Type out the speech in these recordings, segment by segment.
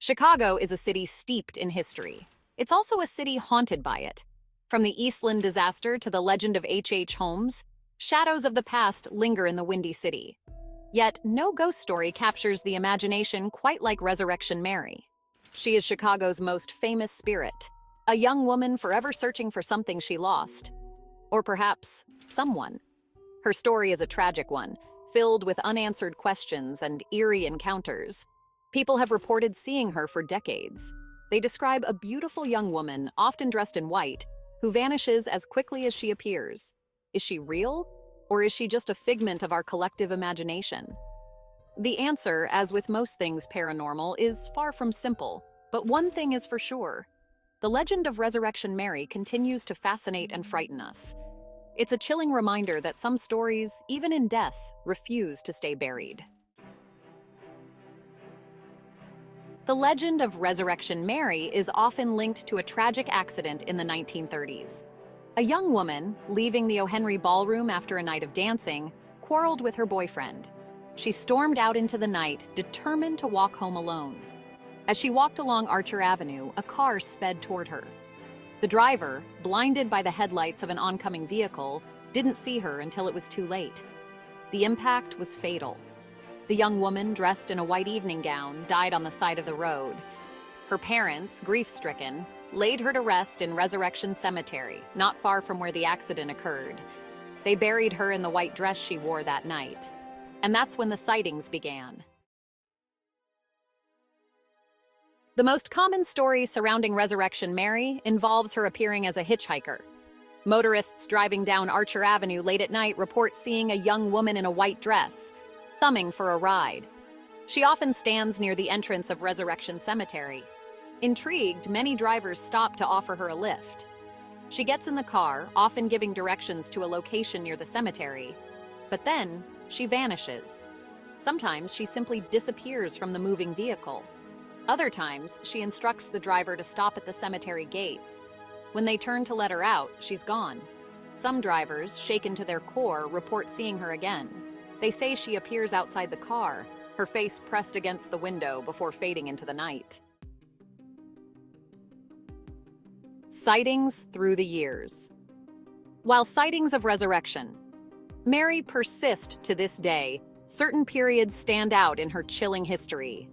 Chicago is a city steeped in history. It's also a city haunted by it. From the Eastland disaster to the legend of H.H. Holmes, shadows of the past linger in the Windy City. Yet, no ghost story captures the imagination quite like Resurrection Mary. She is Chicago's most famous spirit, a young woman forever searching for something she lost. Or perhaps, someone. Her story is a tragic one, filled with unanswered questions and eerie encounters. People have reported seeing her for decades. They describe a beautiful young woman, often dressed in white, who vanishes as quickly as she appears. Is she real? Or is she just a figment of our collective imagination? The answer, as with most things paranormal, is far from simple. But one thing is for sure. The legend of Resurrection Mary continues to fascinate and frighten us. It's a chilling reminder that some stories, even in death, refuse to stay buried. The legend of Resurrection Mary is often linked to a tragic accident in the 1930s. A young woman, leaving the O. Henry Ballroom after a night of dancing, quarreled with her boyfriend. She stormed out into the night, determined to walk home alone. As she walked along Archer Avenue, a car sped toward her. The driver, blinded by the headlights of an oncoming vehicle, didn't see her until it was too late. The impact was fatal. The young woman, dressed in a white evening gown, died on the side of the road. Her parents, grief-stricken, laid her to rest in Resurrection Cemetery, not far from where the accident occurred. They buried her in the white dress she wore that night. And that's when the sightings began. The most common story surrounding Resurrection Mary involves her appearing as a hitchhiker. Motorists driving down Archer Avenue late at night report seeing a young woman in a white dress, thumbing for a ride. She often stands near the entrance of Resurrection Cemetery. Intrigued, many drivers stop to offer her a lift. She gets in the car, often giving directions to a location near the cemetery. But then, she vanishes. Sometimes she simply disappears from the moving vehicle. Other times, she instructs the driver to stop at the cemetery gates. When they turn to let her out, she's gone. Some drivers, shaken to their core, report seeing her again. They say she appears outside the car, her face pressed against the window before fading into the night. Sightings through the years. While sightings of Resurrection Mary persist to this day, certain periods stand out in her chilling history.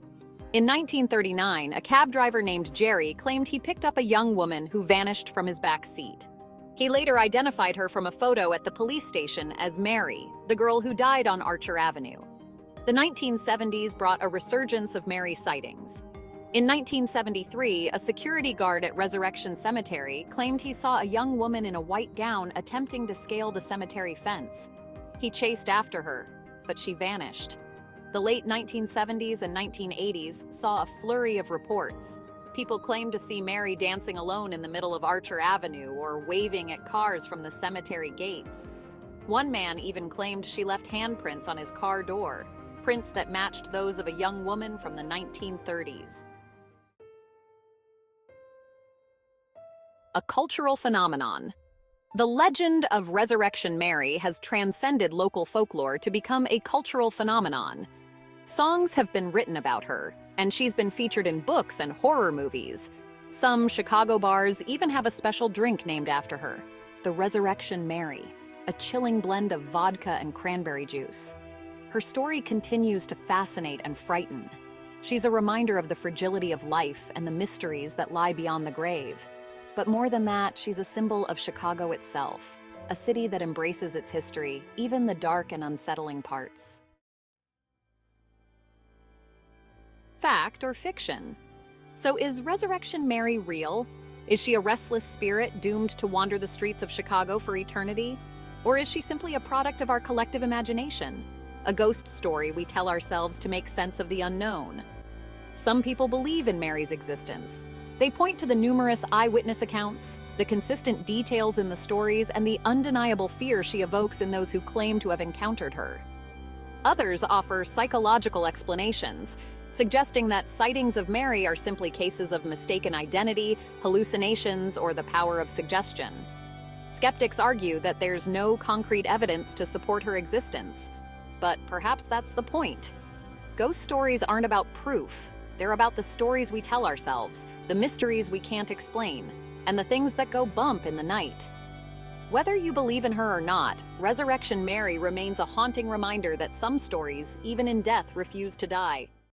In 1939, a cab driver named Jerry claimed he picked up a young woman who vanished from his back seat. He later identified her from a photo at the police station as Mary, the girl who died on Archer Avenue. The 1970s brought a resurgence of Mary sightings. In 1973, a security guard at Resurrection Cemetery claimed he saw a young woman in a white gown attempting to scale the cemetery fence. He chased after her, but she vanished. The late 1970s and 1980s saw a flurry of reports. People claimed to see Mary dancing alone in the middle of Archer Avenue or waving at cars from the cemetery gates. One man even claimed she left handprints on his car door, prints that matched those of a young woman from the 1930s. A cultural phenomenon. The legend of Resurrection Mary has transcended local folklore to become a cultural phenomenon. Songs have been written about her, and she's been featured in books and horror movies. Some Chicago bars even have a special drink named after her, the Resurrection Mary, a chilling blend of vodka and cranberry juice. Her story continues to fascinate and frighten. She's a reminder of the fragility of life and the mysteries that lie beyond the grave. But more than that, she's a symbol of Chicago itself, a city that embraces its history, even the dark and unsettling parts. Fact or fiction? So is Resurrection Mary real? Is she a restless spirit doomed to wander the streets of Chicago for eternity? Or is she simply a product of our collective imagination? A ghost story we tell ourselves to make sense of the unknown? Some people believe in Mary's existence. They point to the numerous eyewitness accounts, the consistent details in the stories, and the undeniable fear she evokes in those who claim to have encountered her. Others offer psychological explanations, suggesting that sightings of Mary are simply cases of mistaken identity, hallucinations, or the power of suggestion. Skeptics argue that there's no concrete evidence to support her existence. But perhaps that's the point. Ghost stories aren't about proof. They're about the stories we tell ourselves, the mysteries we can't explain, and the things that go bump in the night. Whether you believe in her or not, Resurrection Mary remains a haunting reminder that some stories, even in death, refuse to die.